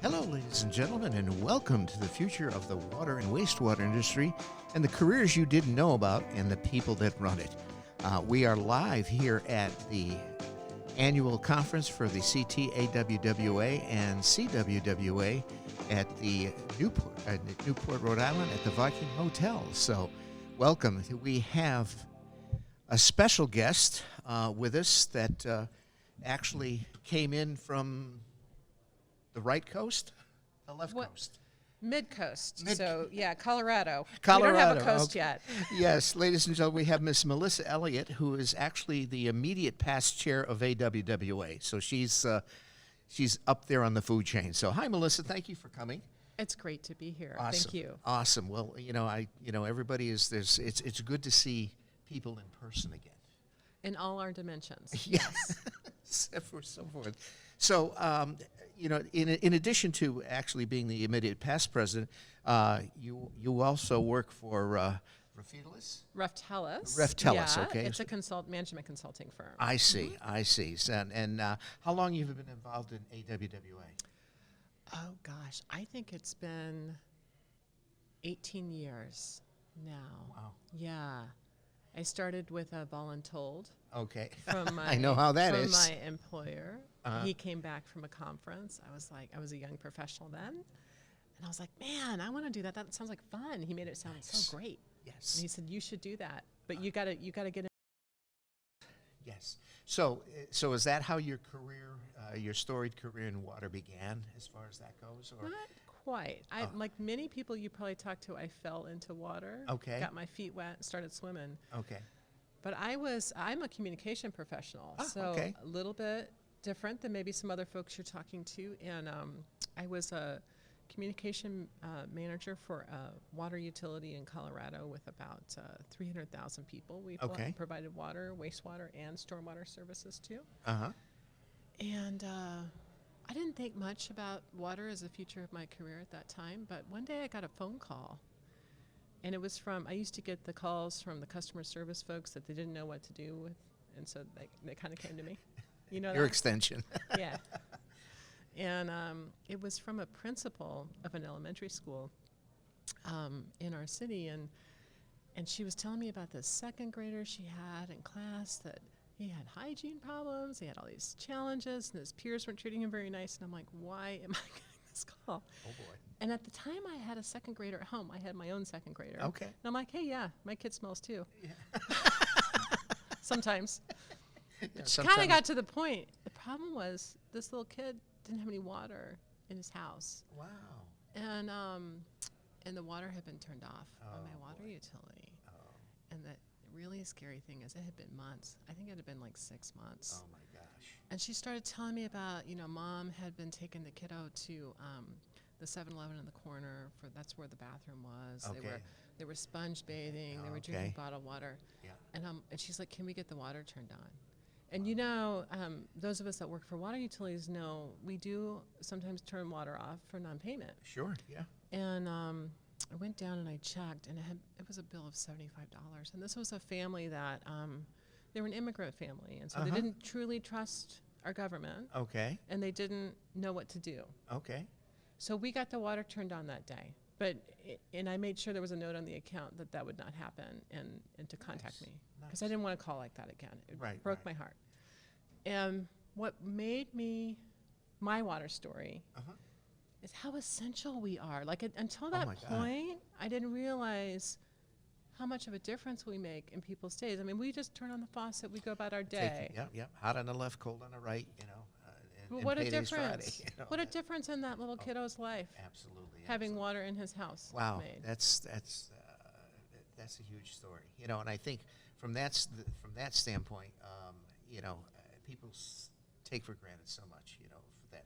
Hello, ladies and gentlemen, and welcome to the future of the water and wastewater industry and the careers you didn't know about and the people that run it. We are live here at the annual conference for the AWWA and CWWA at the Newport, Rhode Island at the Viking Hotel. So, welcome. We have a special guest with us that actually came in from the right coast? The left coast? Mid-coast. So, yeah, Colorado. Colorado. We don't have a coast okay. yet. Yes, ladies and gentlemen, we have Miss Melissa Elliot, who is actually the immediate past chair of AWWA. So she's up there on the food chain. So, hi, Melissa. Thank you for coming. It's great to be here. Awesome. Thank you. Awesome. Well, everybody is there's. It's good to see people in person again. In all our dimensions. Yes. So forth. So, in addition to actually being the immediate past president, you also work for Reftelis? Reftelis. Okay. It's a management consulting firm. I see. So, and how long have you been involved in AWWA? Oh, gosh. I think it's been 18 years now. Wow. Yeah. I started with a voluntold. Okay. From my, I know how that from is. my employer. Uh-huh. He came back from a conference. I was a young professional then. And I was like, man, I want to do that. That sounds like fun. He made it sound so great. Yes. And he said, you should do that. But you gotta get in. Yes. So is that how your career, your storied career in water began, as far as that goes? Or? Not quite. Like many people you probably talked to, I fell into water. Okay. Got my feet wet, started swimming. Okay. But I'm a communication professional. So okay. a little bit different than maybe some other folks you're talking to. And I was a communication manager for a water utility in Colorado with about 300,000 people. We provided water, wastewater, and stormwater services too. Uh-huh. And I didn't think much about water as a future of my career at that time, but one day I got a phone call. And it was I used to get the calls from the customer service folks that they didn't know what to do with, and so they kind of came to me. You know Your that? extension. Yeah. And it was from a principal of an elementary school in our city, and she was telling me about this second grader she had in class that he had hygiene problems, he had all these challenges, and his peers weren't treating him very nice, and I'm like, why am I getting this call? Oh, boy. And at the time, I had a second grader at home. I had my own second grader. Okay. And I'm like, hey, yeah, my kid smells too. Yeah. Sometimes. Yeah, Kind of got to the point. The problem was this little kid didn't have any water in his house. Wow. And the water had been turned off on my water utility. Oh. And the really scary thing is it had been months. I think it had been like 6 months. Oh, my gosh. And she started telling me about, mom had been taking the kiddo to the 7-Eleven in the corner. That's where the bathroom was. Okay. They were sponge bathing. They were drinking bottled water. Yeah. And she's like, can we get the water turned on? And those of us that work for water utilities know we do sometimes turn water off for non-payment. Sure, yeah. And I went down and I checked, and it was a bill of $75. And this was a family that they were an immigrant family, and so they didn't truly trust our government. Okay. And they didn't know what to do. Okay. So we got the water turned on that day. And I made sure there was a note on the account that would not happen and to contact me. Because I didn't want to call like that again. It broke my heart. And what made my water story is how essential we are. Like until that point, I didn't realize how much of a difference we make in people's days. I mean, we just turn on the faucet, we go about our day. Yep. Hot on the left, cold on the right, Well, what a difference. Friday, what a difference in that little kiddo's life. Absolutely. Having water in his house. Wow, made. that's a huge story. And I think from that standpoint, people take for granted so much. For that,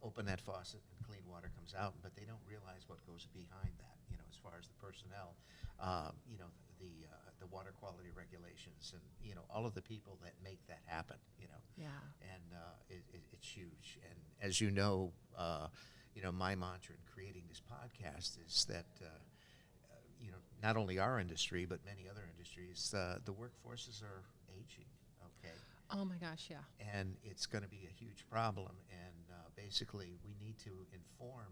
open that faucet and clean water comes out, but they don't realize what goes behind that. As far as the personnel, the water quality regulations, and all of the people that make that happen. Yeah. And it's huge. And as you know, my mantra in creating this podcast is that not only our industry but many other industries, the workforces are aging. Okay. Oh my gosh, yeah. And it's going to be a huge problem. And basically we need to inform,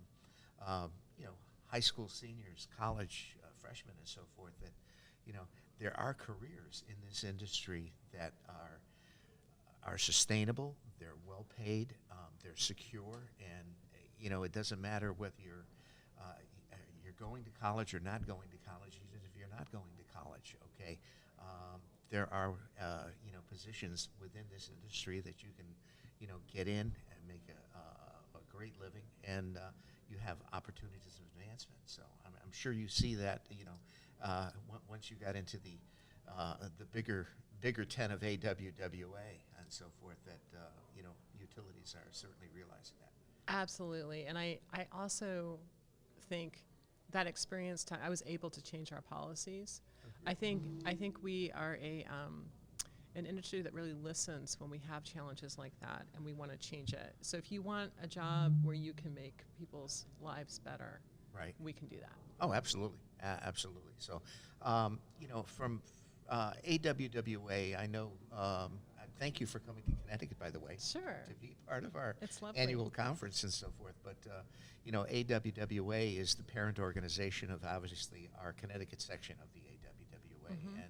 you know, high school seniors, college freshmen, and so forth that, you know, there are careers in this industry that are sustainable, they're well paid, they're secure, and you know, it doesn't matter whether you're going to college or not going to college, even if you're not going to college. Okay, there are you know, positions within this industry that you can, you know, get in and make a great living, and you have opportunities of advancement. So I'm sure you see that, you know, once you got into the bigger tent of AWWA and so forth, that you know, utilities are certainly realizing that. Absolutely. And I also think that experience, I was able to change our policies. I think we are an industry that really listens when we have challenges like that, and we want to change it. So if you want a job where you can make people's lives better, right, we can do that. Oh, absolutely, absolutely. So, you know, from AWWA, I know. Thank you for coming to Connecticut, by the way. Sure. To be part of our It's lovely. annual conference and so forth. But, you know, AWWA is the parent organization of, obviously, our Connecticut section of the AWWA. Mm-hmm. And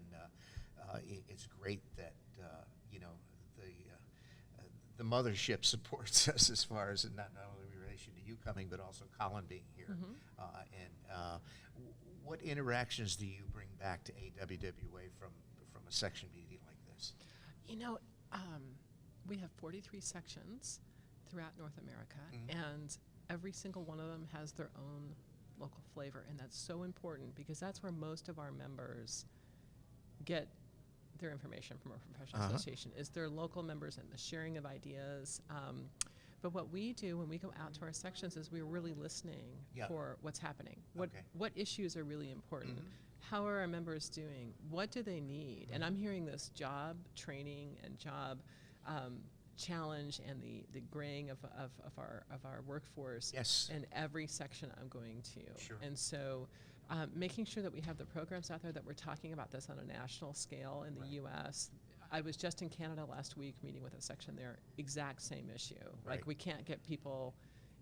it's great that, you know, the mothership supports us as far as not only in relation to you coming, but also Colin being here. Mm-hmm. What interactions do you bring back to AWWA from a section meeting like this? You know, we have 43 sections throughout North America, Mm-hmm. and every single one of them has their own local flavor, and that's so important because that's where most of our members get their information from our professional association, is their local members and the sharing of ideas. But what we do when we go out to our sections is we're really listening for what's happening. What issues are really important? Mm-hmm. How are our members doing? What do they need? And I'm hearing this job training and job challenge and the graying of our workforce in every section I'm going to. Sure. And so making sure that we have the programs out there, that we're talking about this on a national scale in the U.S. I was just in Canada last week meeting with a section there, exact same issue. Right. Like, we can't get people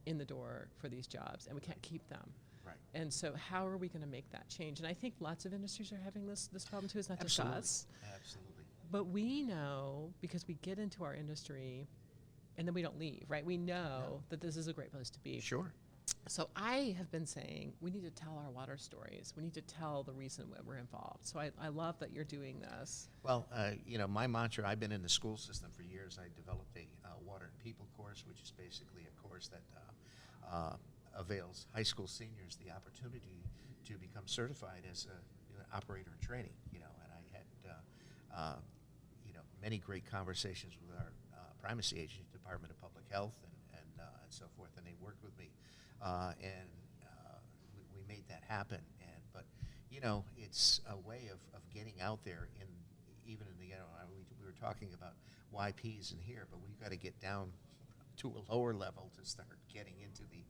in the door for these jobs, and we can't keep them. Right. And so how are we going to make that change? And I think lots of industries are having this problem too. It's not just us. Absolutely. But we know, because we get into our industry and then we don't leave, right? We know that this is a great place to be. Sure. So I have been saying we need to tell our water stories. We need to tell the reason why we're involved. So I love that you're doing this. Well, you know, my mantra, I've been in the school system for years. I developed a water and people course, which is basically a course that avails high school seniors the opportunity to become certified as an operator in training. You know, and I had you know, many great conversations with our primacy agency, Department of Public Health, and so forth, and they worked with me, and we made that happen. But you know, it's a way of getting out there even in the, you know, we were talking about YPs in here, but we've got to get down to a lower level to start getting into the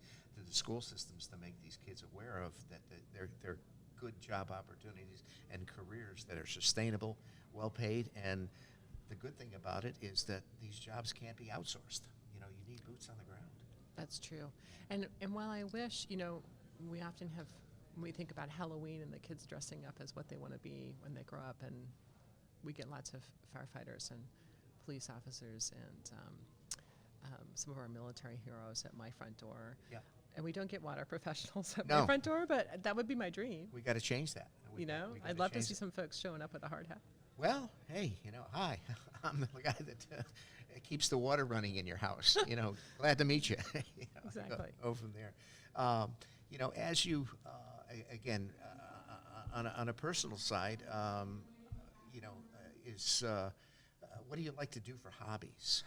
school systems to make these kids aware of that they're good job opportunities and careers that are sustainable, well paid, and the good thing about it is that these jobs can't be outsourced. You know, you need boots on the ground. That's true. And while I wish, you know, we often have, when we think about Halloween and the kids dressing up as what they want to be when they grow up, and we get lots of firefighters and police officers and some of our military heroes at my front door. Yeah. And we don't get water professionals at my front door, but that would be my dream. We got to change that. You know, I'd love to see some folks showing up with a hard hat. Well, hey, you know, hi, I'm the guy that keeps the water running in your house. You know, glad to meet you. You know, Exactly. Go from there. You know, as you, again, on a personal side, you know, what do you like to do for hobbies?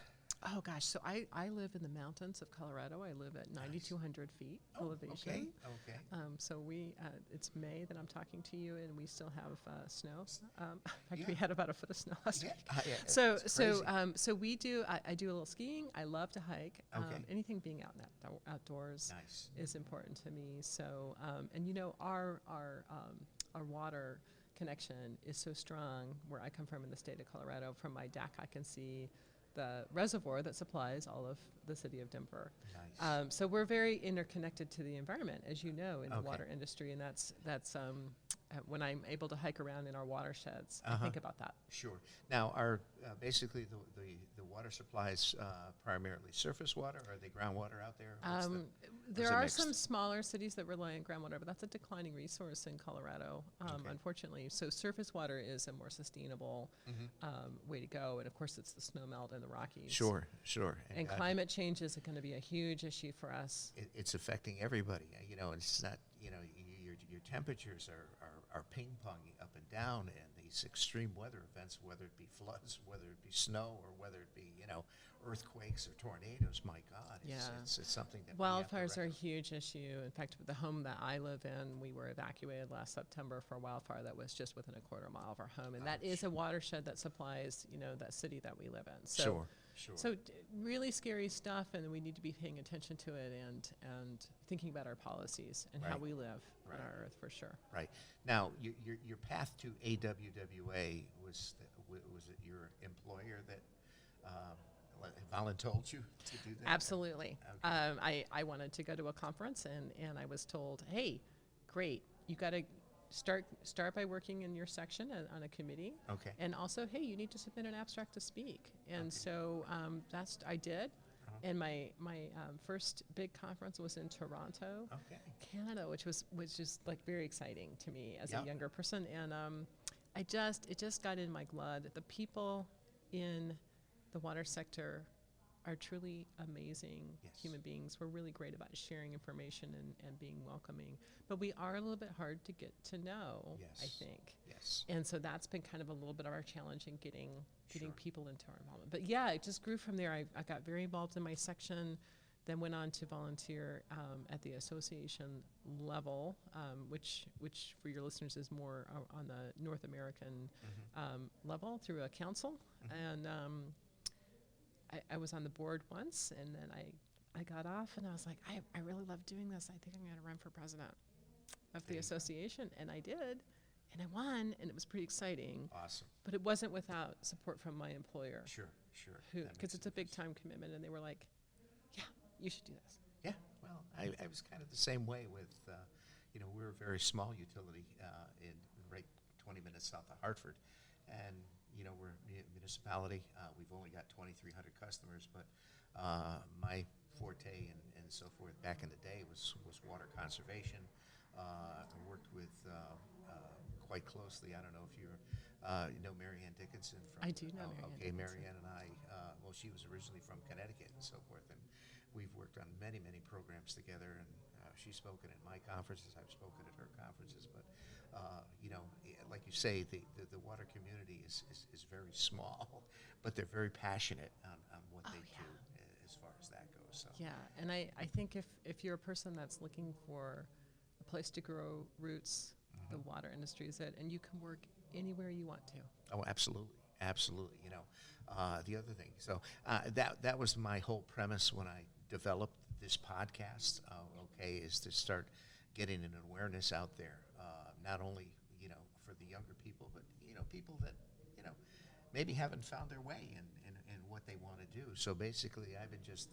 Oh, gosh. So I live in the mountains of Colorado. I live at 9,200 feet elevation. Okay. So it's May that I'm talking to you, and we still have snow. In fact, we had about a foot of snow last week. So we do. I do a little skiing. I love to hike. Anything being out and outdoors is important to me. So and you know, our water connection is so strong where I come from in the state of Colorado. From my deck, I can see the reservoir that supplies all of the city of Denver. Nice. So we're very interconnected to the environment, as you know, in the Okay. water industry, and that's when I'm able to hike around in our watersheds, I Uh-huh. think about that. Sure. Now, are basically the water supplies primarily surface water, or are they groundwater out there? There it are mixed? some smaller cities that rely on groundwater, but that's a declining resource in Colorado, Okay. unfortunately. So surface water is a more sustainable way to go, and of course it's the snow melt in the Rockies. Sure. And climate change is going to be a huge issue for us. It's affecting everybody. It's not. Your temperatures are ping-ponging up and down, and these extreme weather events, whether it be floods, whether it be snow, or whether it be earthquakes or tornadoes. My God, it's something that Wildfires are a huge issue. In fact, the home that I live in, we were evacuated last September for a wildfire that was just within a quarter mile of our home, and that is a watershed that supplies that city that we live in. So, Sure. So really scary stuff, and we need to be paying attention to it and thinking about our policies and how Right. we live Right. on our earth for sure. Right. Now, your path to AWWA was it your employer that voluntold you to do that? Absolutely. Okay. I wanted to go to a conference, and I was told, hey, great, you got to start by working in your section on a committee. Okay. And also, hey, you need to submit an abstract to speak. And Okay. so I did. Uh-huh. And my first big conference was in Toronto, Okay. Canada, which is like very exciting to me as Yeah. a younger person. And it just got in my blood. The people in the water sector are truly amazing Yes. human beings. We're really great about sharing information and being welcoming. But we are a little bit hard to get to know, I Yes. think. Yes. And so that's been kind of a little bit of our challenge in getting Sure. people into our involvement. But yeah, it just grew from there. I got very involved in my section, then went on to volunteer at the association level, which for your listeners is more on the North American level through a council. And I was on the board once, and then I got off, and I was like, I really love doing this. I think I'm going to run for president of the association. And I did, and I won, and it was pretty exciting. Awesome. But it wasn't without support from my employer, Sure. That because makes it's a big time commitment, and they were like, yeah, you should do this. Yeah, well, I was kind of the same way with, we're a very small utility in right 20 minutes south of Hartford, and we're a municipality. We've only got 2,300 customers, but my forte and so forth back in the day was water conservation. I worked with quite closely. I don't know if you know Marianne Dickinson from. I do know Marianne Okay, Dickinson. Marianne and I. Well, she was originally from Connecticut and so forth, and we've worked on many programs together. And she's spoken at my conferences. I've spoken at her conferences. But like you say, the water community is very small, but they're very passionate on what they do as far as that goes. So. Yeah, and I think if you're a person that's looking for a place to grow roots, the water industry is it, and you can work anywhere you want to. Oh, absolutely. The other thing, so that was my whole premise when I developed this podcast. Is to start getting an awareness out there, not only for the younger people, but people that maybe haven't found their way in what they want to do. So basically, I've been just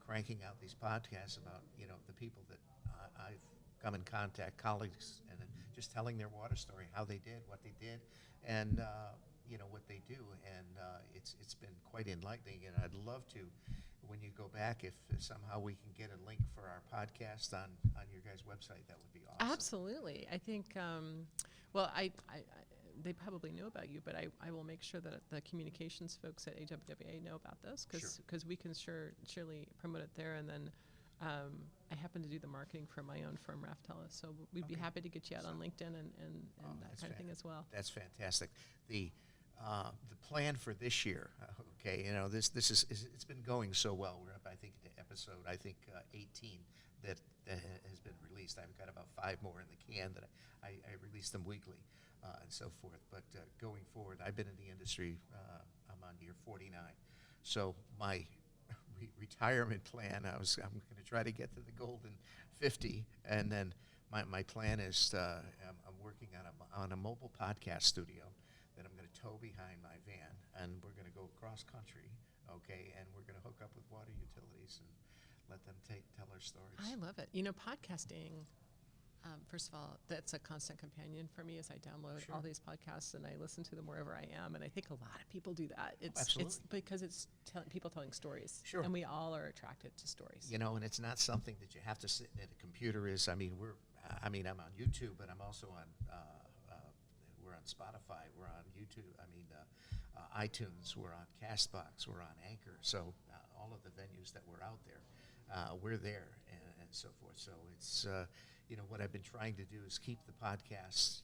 cranking out these podcasts about the people that I've come in contact, colleagues, and then just telling their water story, how they did, what they did, and what they do, and it's been quite enlightening. And I'd love to, when you go back, if somehow we can get a link for our podcast on your guys' website, that would be awesome. Absolutely. I think, they probably know about you, but I will make sure that the communications folks at AWWA know about this, because we can surely promote it there. And then I happen to do the marketing for my own firm, Raftella, so we'd be happy to get you out on LinkedIn and that kind of thing as well. That's fantastic. The plan for this year, this is it's been going so well. We're up, I think, to episode 18 that has been released. I've got about 5 more in the can that I release them weekly and so forth. But going forward, I've been in the industry. I'm on year 49, so my retirement plan, I'm going to try to get to the golden 50, and then my plan is I'm working on a mobile podcast studio that I'm going to tow behind my van, and we're going to go cross country okay, and we're going to hook up with water utilities and let them tell our stories. I love it. Podcasting, first of all, that's a constant companion for me as I download all these podcasts and I listen to them wherever I am. And I think a lot of people do that. It's because it's people telling stories. Sure. And we all are attracted to stories. And it's not something that you have to sit at a computer. I'm on YouTube, but I'm also on, we're on Spotify, we're on YouTube, iTunes, we're on CastBox, we're on Anchor. So all of the venues that we're out there, we're there and so forth. So it's, what I've been trying to do is keep the podcasts,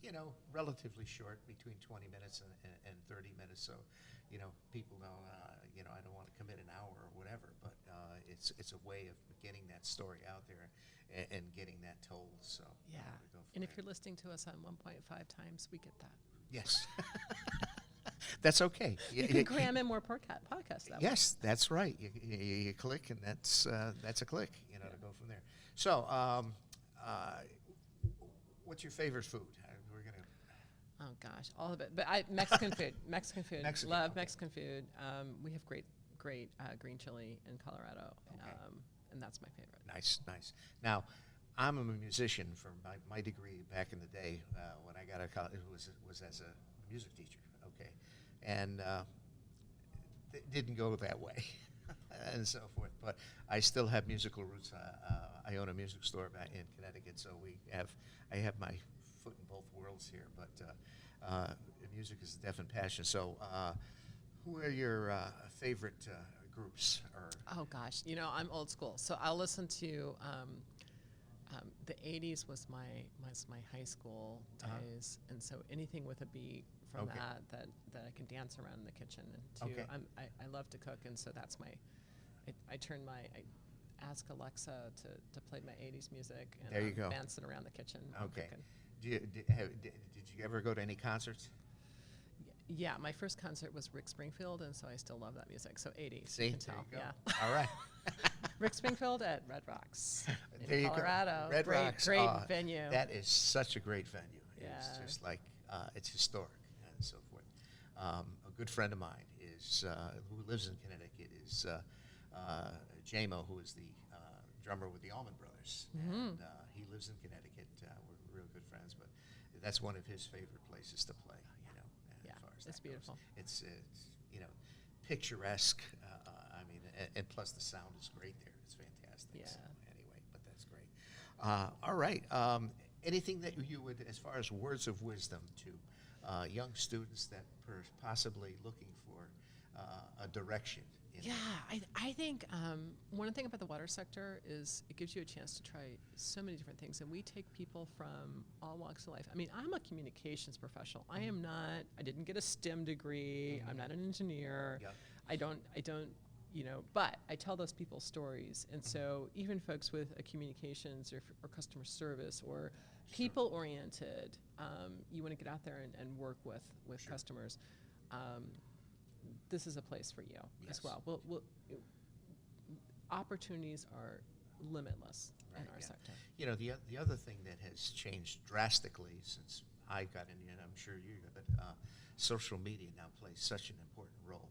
relatively short, between 20 minutes and 30 minutes. So, people know, I don't want to commit an hour or whatever, but it's a way of getting that story out there and getting that told. So yeah. And if you're listening to us on 1.5 times, we get that. Yes. That's okay. You can cram in more podcasts that way. Yes, that's right. You click, and that's a click, to go from there. So, what's your favorite food? We're gonna. Oh gosh, all of it. But Mexican food. Mexican food. Love Mexican food. We have great green chili in Colorado, and that's my favorite. Nice. Now, I'm a musician. From my degree back in the day, when I got out of college, it was as a music teacher. Okay, and it didn't go that way, and so forth. But I still have musical roots. I own a music store back in Connecticut, so I have my foot in both worlds here. But music is a definite passion. So, who are your favorite groups? Oh gosh, I'm old school, so I'll listen to. The 80s was my high school days, and so anything with a beat from that I can dance around in the kitchen. And I love to cook, and so that's I ask Alexa to play my 80s music, and there you go. Dancing around the kitchen. Okay. Did you ever go to any concerts? Yeah, my first concert was Rick Springfield, and so I still love that music. So 80s. See, you can there tell. you go. Yeah. All right. Rick Springfield at Red Rocks there in you Colorado. Go. Red Rocks. Great venue. That is such a great venue. Yeah. It's just like, it's historic and so forth. A good friend of mine who lives in Connecticut is Jamo, who is the drummer with the Allman Brothers. Mm-hmm. And he lives in Connecticut. We're real good friends, but that's one of his favorite places to play, Yeah, as far as it's that beautiful. Goes. It's picturesque. And plus the sound is great there. It's fantastic. Yeah. So anyway, but that's great. All right. Anything that you would, as far as words of wisdom to young students that possibly looking for a direction? I think one thing about the water sector is it gives you a chance to try so many different things, and we take people from all walks of life. I'm a communications professional. Mm-hmm. I didn't get a STEM degree. Mm-hmm. I'm not an engineer. Yep. I don't, but I tell those people stories. And so even folks with a communications or customer service or people-oriented, you want to get out there and work with customers. This is a place for you as well. Opportunities are limitless in our sector. The other thing that has changed drastically since I got in, and I'm sure you, but social media now plays such an important role.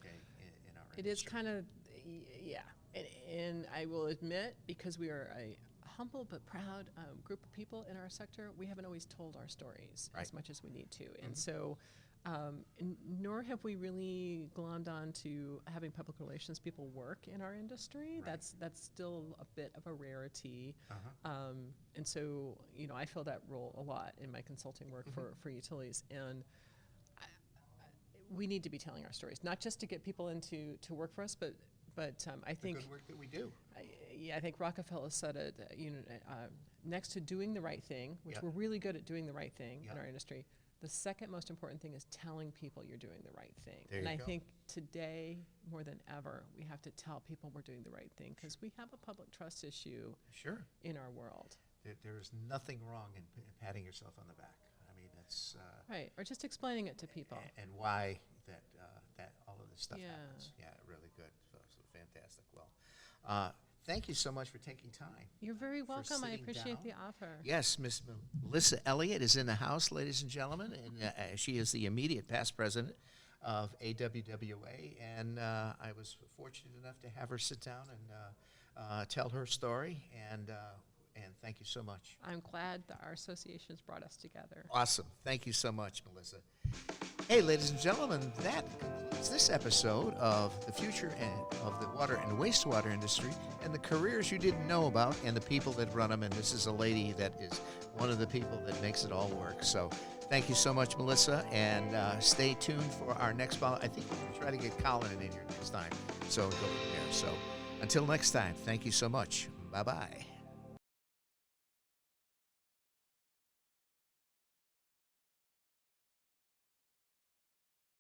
In our it industry. is kind of, and I will admit, because we are a humble but proud group of people in our sector, we haven't always told our stories as much as we need to, and so. Nor have we really glommed on to having public relations people work in our industry. Right. That's still a bit of a rarity. Uh-huh. And so, I fill that role a lot in my consulting work for utilities. And we need to be telling our stories, not just to get people to work for us, but I think the good work that we do. I think Rockefeller said it. Next to doing the right thing, which we're really good at doing the right thing in our industry. The second most important thing is telling people you're doing the right thing. And I think today, more than ever, we have to tell people we're doing the right thing because we have a public trust issue in our world. There is nothing wrong in patting yourself on the back. That's... right, or just explaining it to people. And why that all of this stuff Yeah. happens. Yeah, really good. So fantastic. Well, thank you so much for taking time. You're very welcome. I sitting appreciate down. the offer. Yes, Miss Melissa Elliot is in the house, ladies and gentlemen, and she is the immediate past president of AWWA, and I was fortunate enough to have her sit down and tell her story, and thank you so much. I'm glad that our associations brought us together. Awesome. Thank you so much, Melissa. Hey, ladies and gentlemen, that concludes this episode of the future of the water and wastewater industry and the careers you didn't know about and the people that run them. And this is a lady that is one of the people that makes it all work. So thank you so much, Melissa, and stay tuned for our next follow. I think we're going to try to get Colin in here next time. So go from there. So until next time, thank you so much. Bye-bye.